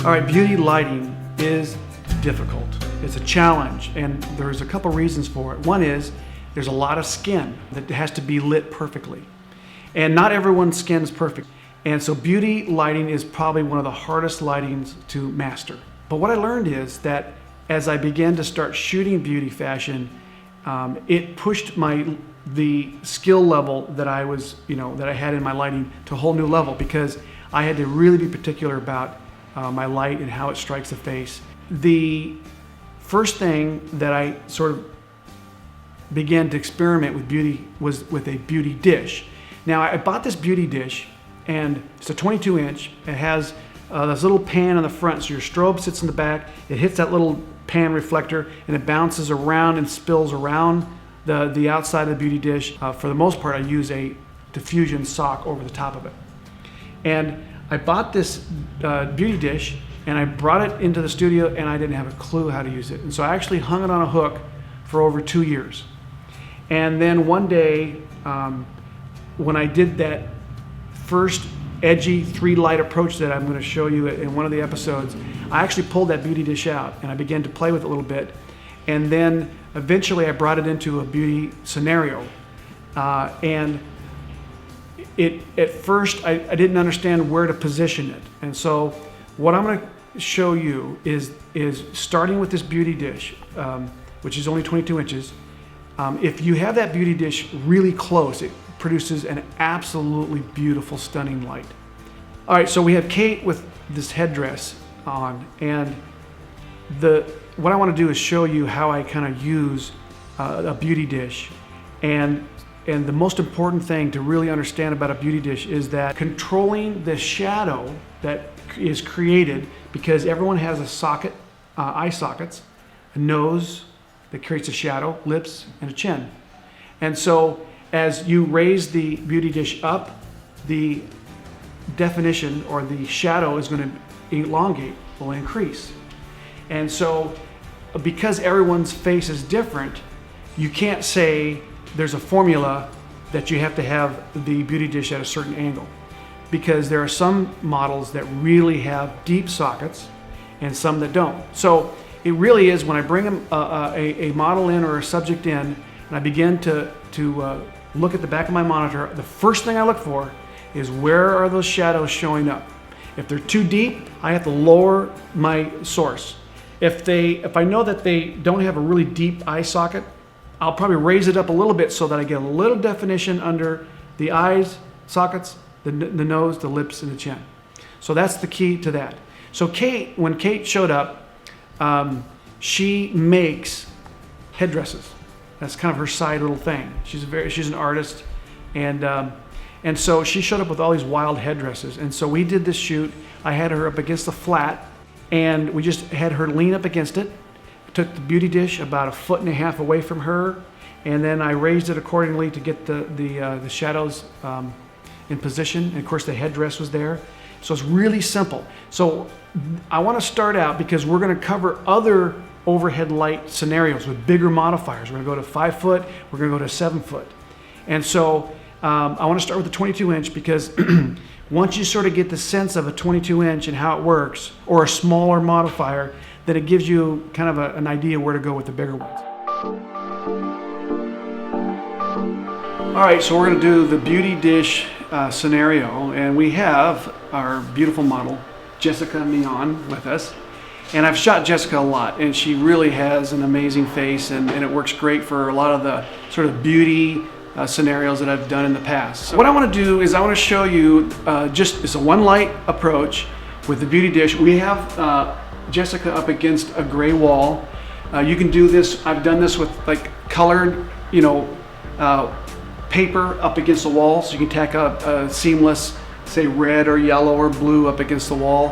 All right, beauty lighting is difficult. It's a challenge, and there's a couple reasons for it. One is there's a lot of skin that has to be lit perfectly, and not everyone's skin is perfect. And so beauty lighting is probably one of the hardest lightings to master. But what I learned is that as I began to start shooting beauty fashion, it pushed the skill level that I was, that I had in my lighting to a whole new level, because I had to really be particular about my light and how it strikes the face. The first thing that I sort of began to experiment with beauty was with a beauty dish. Now, I bought this beauty dish, and it's a 22 inch. It has this little pan on the front, so your strobe sits in the back. It hits that little pan reflector, and it bounces around and spills around the outside of the beauty dish. For the most part, I use a diffusion sock over the top of it. And I bought this beauty dish, and I brought it into the studio, and I didn't have a clue how to use it. And so I actually hung it on a hook for over 2 years. And then one day, when I did that first edgy 3-light approach that I'm going to show you in one of the episodes, I actually pulled that beauty dish out and I began to play with it a little bit. And then eventually I brought it into a beauty scenario. And at first I didn't understand where to position it. And so what I'm going to show you is starting with this beauty dish, which is only 22 inches. If you have that beauty dish really close, it produces an absolutely beautiful, stunning light. All right, so we have Kate with this headdress on, and what I want to do is show you how I kind of use a beauty dish. And the most important thing to really understand about a beauty dish is that controlling the shadow that is created, because everyone has a socket, eye sockets, a nose that creates a shadow, lips, and a chin. And so as you raise the beauty dish up, the definition or the shadow is going to elongate, will increase. And so because everyone's face is different, you can't say there's a formula that you have to have the beauty dish at a certain angle, because there are some models that really have deep sockets and some that don't. So it really is, when I bring a model in or a subject in, and I begin to look at the back of my monitor, the first thing I look for is where are those shadows showing up. If they're too deep, I have to lower my source. If I know that they don't have a really deep eye socket, I'll probably raise it up a little bit so that I get a little definition under the eyes sockets, the nose, the lips, and the chin. So that's the key to that. So when Kate showed up, she makes headdresses. That's kind of her side little thing. She's an artist, and so she showed up with all these wild headdresses. And so we did this shoot. I had her up against the flat, and we just had her lean up against it. Took the beauty dish about 1.5 feet away from her, and then I raised it accordingly to get the shadows in position. And of course, the headdress was there. So it's really simple. So I want to start out, because we're going to cover other overhead light scenarios with bigger modifiers. We're going to go to 5 foot, we're going to go to 7 foot. And so I want to start with the 22 inch, because once you sort of get the sense of a 22 inch and how it works, or a smaller modifier, then it gives you kind of an idea where to go with the bigger ones. All right, so we're going to do the beauty dish scenario, and we have our beautiful model, Jessica Neon, with us. And I've shot Jessica a lot, and she really has an amazing face, and it works great for a lot of the sort of beauty scenarios that I've done in the past. So what I want to do is I want to show you it's a one light approach with the beauty dish. We have Jessica up against a gray wall. You can do this, I've done this with like colored, paper up against the wall, so you can tack a seamless, say red or yellow or blue up against the wall.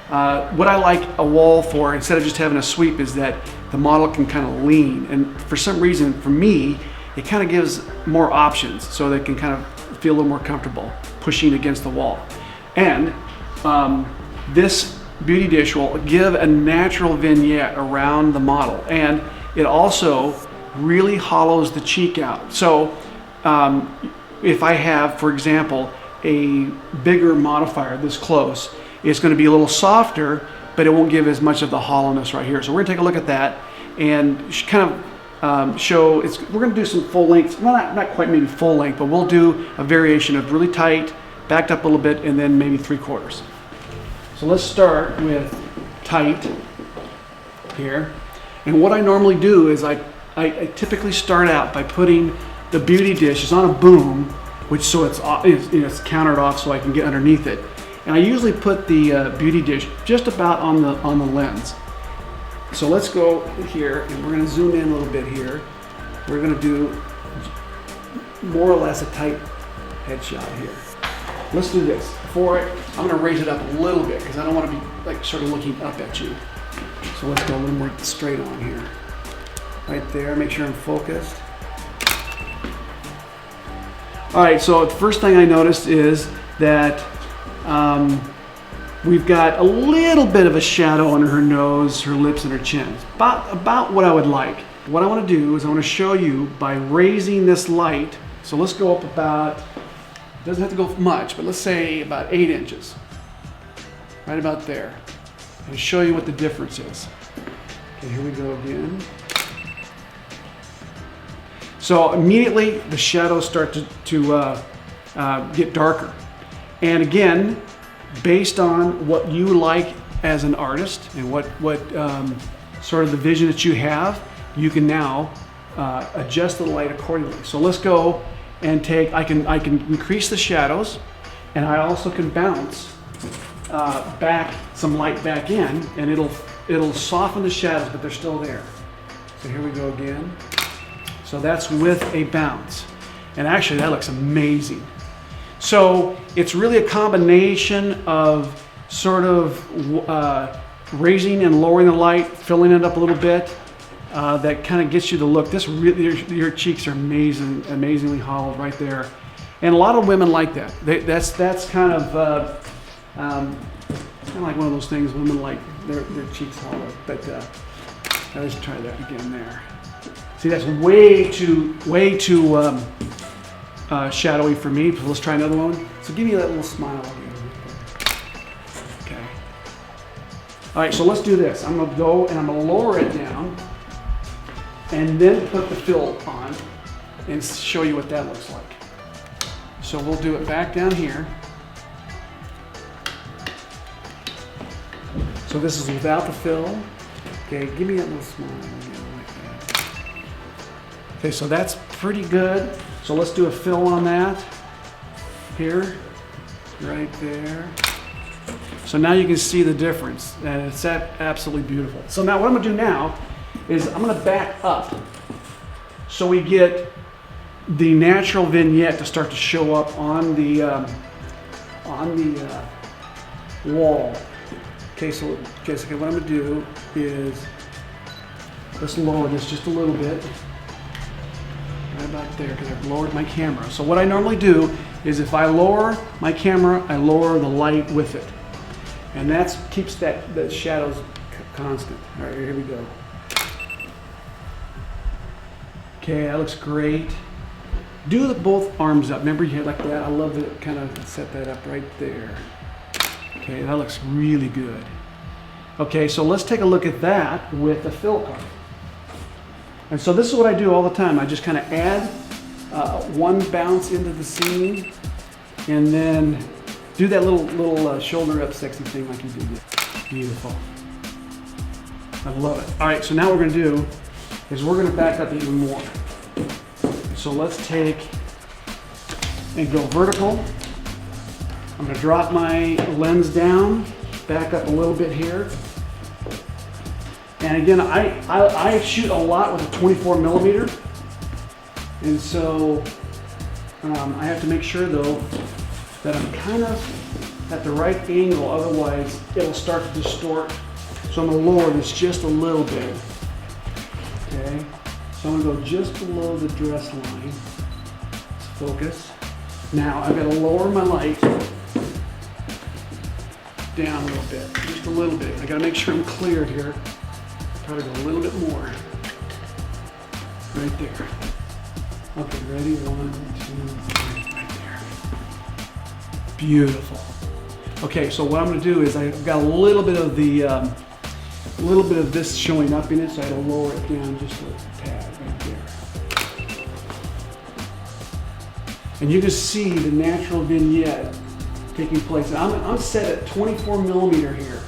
What I like a wall for, instead of just having a sweep, is that the model can kind of lean, and for some reason, for me, it kind of gives more options, so they can kind of feel a little more comfortable pushing against the wall. And this beauty dish will give a natural vignette around the model, and it also really hollows the cheek out. So if I have, for example, a bigger modifier this close, it's going to be a little softer but it won't give as much of the hollowness right here. So we're gonna take a look at that and kind of show, we're gonna do some full length, well not quite maybe full length, but we'll do a variation of really tight, backed up a little bit, and then maybe 3/4. So let's start with tight here. And what I normally do is I typically start out by putting the beauty dish is on a boom, which so it's countered off so I can get underneath it. And I usually put the beauty dish just about on the lens. So let's go here, and we're gonna zoom in a little bit here. We're gonna do more or less a tight headshot here. Let's do this. I'm gonna raise it up a little bit because I don't want to be like sort of looking up at you. So let's go a little more straight on here. Right there, make sure I'm focused. All right, so the first thing I noticed is that we've got a little bit of a shadow under her nose, her lips, and her chin. About what I would like. What I want to do is I want to show you by raising this light. So let's go up about, doesn't have to go much, but let's say about 8 inches. Right about there. And show you what the difference is. Okay, here we go again. So immediately the shadows start to get darker. And again, based on what you like as an artist and what sort of the vision that you have, you can now adjust the light accordingly. So let's go and I can increase the shadows, and I also can bounce back some light back in, and it'll soften the shadows, but they're still there. So here we go again. So that's with a bounce. And actually that looks amazing. So it's really a combination of sort of raising and lowering the light, filling it up a little bit, that kind of gets you the look. This really, your cheeks are amazingly hollowed right there. And a lot of women like that. That's kind of like one of those things women like their cheeks hollowed. But let's try that again there. See, that's way too shadowy for me. So let's try another one. So give me that little smile again. Okay. All right, so let's do this. I'm gonna go and I'm gonna lower it down and then put the fill on and show you what that looks like. So we'll do it back down here. So this is without the fill. Okay, give me that little smile again like that. Okay, so that's pretty good. So let's do a fill on that here, right there. So now you can see the difference, and it's absolutely beautiful. So now what I'm gonna do now is I'm gonna back up so we get the natural vignette to start to show up on the wall. Okay, so what I'm gonna do is let's lower this just a little bit. Right about there, because I've lowered my camera. So what I normally do is if I lower my camera, I lower the light with it. And that keeps the shadows constant. All right, here we go. Okay, that looks great. Do both arms up. Remember you had like that? I love to kind of set that up right there. Okay, that looks really good. Okay, so let's take a look at that with the fill card. And so this is what I do all the time. I just kind of add one bounce into the scene and then do that little shoulder up sexy thing like you did. Beautiful. I love it. All right, so now what we're gonna do is we're gonna back up even more. So let's take and go vertical. I'm gonna drop my lens down, back up a little bit here. And again, I shoot a lot with a 24 millimeter. And so I have to make sure though that I'm kind of at the right angle, otherwise it'll start to distort. So I'm gonna lower this just a little bit. Okay, so I'm gonna go just below the dress line. Let's focus. Now I've got to lower my light down a little bit, just a little bit. I gotta make sure I'm clear here. Try to go a little bit more. Right there. Okay, ready? 1, 2, 3, right there. Beautiful. Okay, so what I'm going to do is I've got a little bit of this showing up in it, so I had to lower it down just a tad right there. And you can see the natural vignette taking place. And I'm set at 24 millimeter here.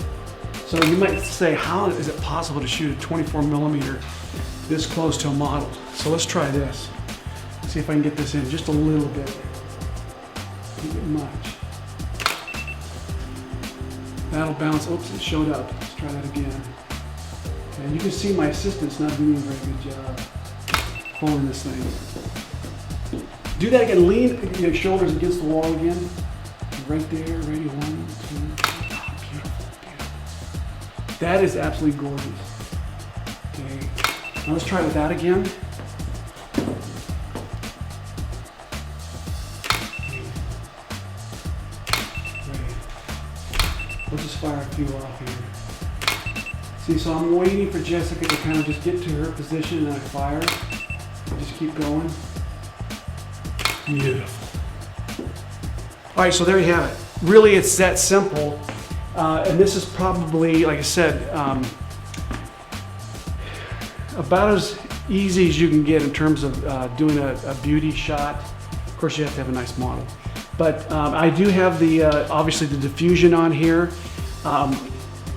So you might say, how is it possible to shoot a 24 millimeter this close to a model? So let's try this. See if I can get this in just a little bit. Not get much. That'll bounce. Oops, it showed up. Let's try that again. And you can see my assistant's not doing a very good job holding this thing. Do that again. Lean your shoulders against the wall again. Right there. Ready? 1, 2. Oh, beautiful, beautiful. That is absolutely gorgeous. Okay. Now let's try with that again. We'll just fire a few off here. See, so I'm waiting for Jessica to kind of just get to her position and I fire. I just keep going. Beautiful. All right, so there you have it. Really, it's that simple. And this is probably, like I said, about as easy as you can get in terms of doing a beauty shot. Of course, you have to have a nice model. But I do have the, obviously the diffusion on here.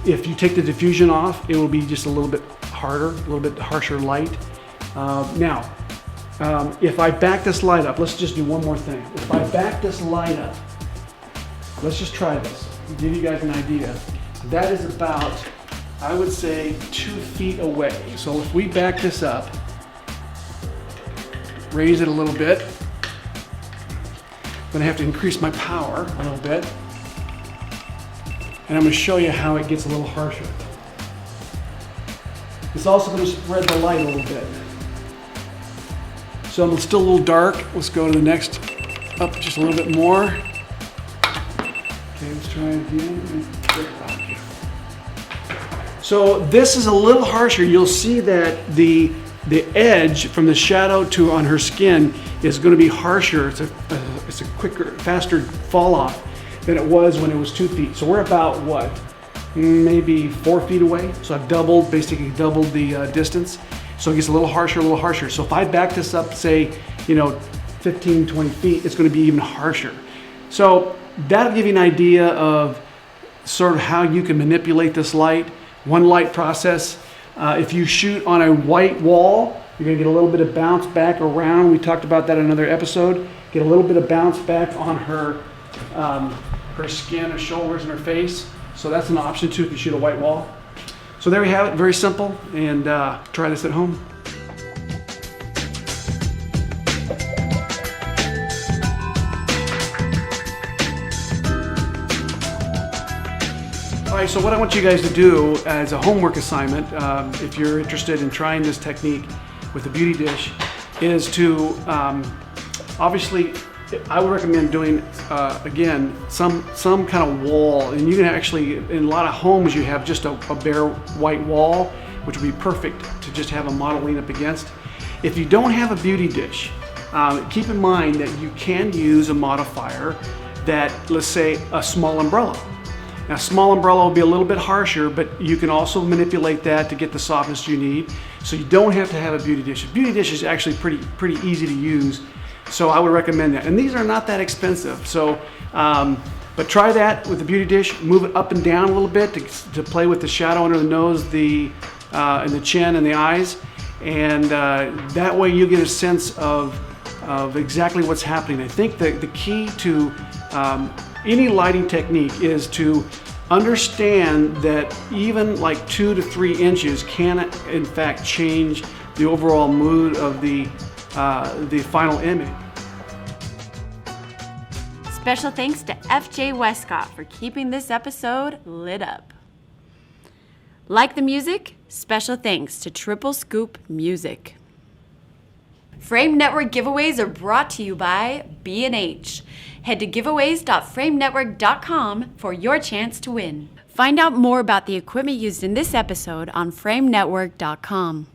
If you take the diffusion off, it will be just a little bit harder, a little bit harsher light. Now, if I back this light up, let's just do one more thing. If I back this light up, let's just try this, give you guys an idea. That is about, I would say, 2 feet away. So if we back this up, raise it a little bit, I'm going to have to increase my power a little bit. And I'm going to show you how it gets a little harsher. It's also going to spread the light a little bit. So it's still a little dark. Let's go to the next, up just a little bit more. Okay, let's try it again. So this is a little harsher. You'll see that the edge from the shadow to on her skin is going to be harsher. It's a quicker, faster fall off than it was when it was 2 feet. So we're about what? Maybe 4 feet away. So I've basically doubled the distance. So it gets a little harsher, a little harsher. So if I back this up, say, 15, 20 feet, it's going to be even harsher. So that'll give you an idea of sort of how you can manipulate this light. One light process. If you shoot on a white wall, you're going to get a little bit of bounce back around. We talked about that in another episode. Get a little bit of bounce back on her skin, her shoulders, and her face. So that's an option too if you shoot a white wall. So there we have it, very simple, and try this at home. All right, so what I want you guys to do as a homework assignment, if you're interested in trying this technique with a beauty dish, is to obviously, I would recommend doing again some kind of wall, and you can actually, in a lot of homes, you have just a bare white wall, which would be perfect to just have a model lean up against. If you don't have a beauty dish, keep in mind that you can use a modifier that, let's say, a small umbrella. Now, small umbrella will be a little bit harsher, but you can also manipulate that to get the softness you need. So you don't have to have a beauty dish. A beauty dish is actually pretty easy to use. So I would recommend that. And these are not that expensive. So, but try that with the beauty dish. Move it up and down a little bit to play with the shadow under the nose, and the chin and the eyes. And that way you get a sense of exactly what's happening. I think the key to any lighting technique is to understand that even like 2 to 3 inches can in fact change the overall mood of the final image. Special thanks to FJ Westcott for keeping this episode lit up. Like the music? Special thanks to Triple Scoop Music. Frame Network giveaways are brought to you by B&H. Head to giveaways.framenetwork.com for your chance to win. Find out more about the equipment used in this episode on framenetwork.com.